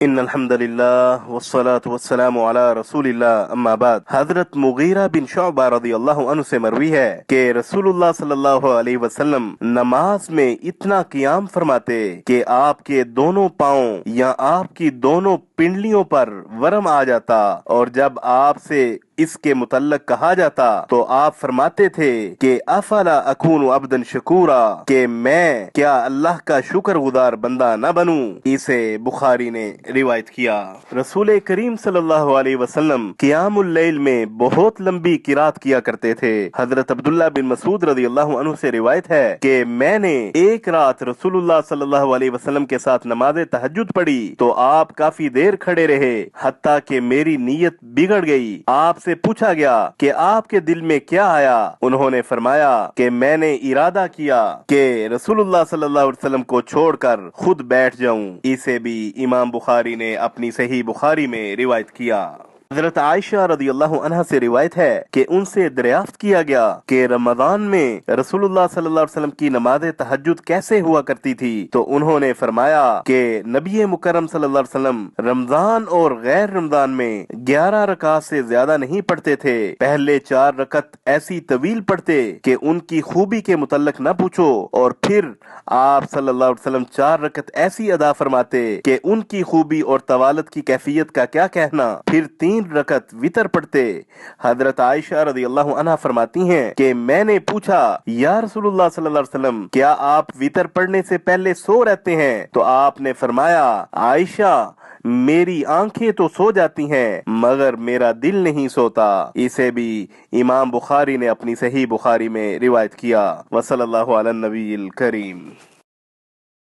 ان الحمد للہ والصلاة والسلام علی رسول اللہ اما بعد۔ حضرت مغیرہ بن شعبہ رضی اللہ عنہ سے مروی ہے کہ رسول اللہ صلی اللہ علیہ وسلم نماز میں اتنا قیام فرماتے کہ آپ کے دونوں پاؤں یا آپ کی دونوں پنڈلیوں پر ورم آ جاتا، اور جب آپ سے اس کے متعلق کہا جاتا تو آپ فرماتے تھے کہ افلا اکون عبدا شکورا، کہ میں کیا اللہ کا شکر گزار بندہ نہ بنوں۔ اسے بخاری نے روایت کیا۔ رسول کریم صلی اللہ علیہ وسلم قیام اللیل میں بہت لمبی قرات کیا کرتے تھے۔ حضرت عبداللہ بن مسعود رضی اللہ عنہ سے روایت ہے کہ میں نے ایک رات رسول اللہ صلی اللہ علیہ وسلم کے ساتھ نماز تہجد پڑھی تو آپ کافی دیر کھڑے رہے حتیٰ کہ میری نیت بگڑ گئی۔ آپ سے پوچھا گیا کہ آپ کے دل میں کیا آیا؟ انہوں نے فرمایا کہ میں نے ارادہ کیا کہ رسول اللہ صلی اللہ علیہ وسلم کو چھوڑ کر خود بیٹھ جاؤں۔ اسے بھی امام بخاری نے اپنی صحیح بخاری میں روایت کیا۔ حضرت عائشہ رضی اللہ عنہا سے روایت ہے کہ ان سے دریافت کیا گیا کہ رمضان میں رسول اللہ صلی اللہ علیہ وسلم کی نماز تہجد کیسے ہوا کرتی تھی، تو انہوں نے فرمایا کہ نبی مکرم صلی اللہ علیہ وسلم رمضان اور غیر رمضان میں 11 رکعت سے زیادہ نہیں پڑھتے تھے۔ پہلے 4 رکعت ایسی طویل پڑھتے کہ ان کی خوبی کے متعلق نہ پوچھو، اور پھر آپ صلی اللہ علیہ وسلم 4 رکعت ایسی ادا فرماتے کہ ان کی خوبی اور طوالت کی کیفیت کا کیا کہنا، پھر 3 رکعت وتر پڑھتے۔ حضرت عائشہ رضی اللہ عنہا فرماتی ہیں کہ میں نے پوچھا یا رسول اللہ صلی اللہ علیہ وسلم کیا آپ وتر پڑھنے سے پہلے سو رہتے ہیں؟ تو آپ نے فرمایا عائشہ میری آنکھیں تو سو جاتی ہیں مگر میرا دل نہیں سوتا۔ اسے بھی امام بخاری نے اپنی صحیح بخاری میں روایت کیا۔ وصلی اللہ علی النبی الکریم۔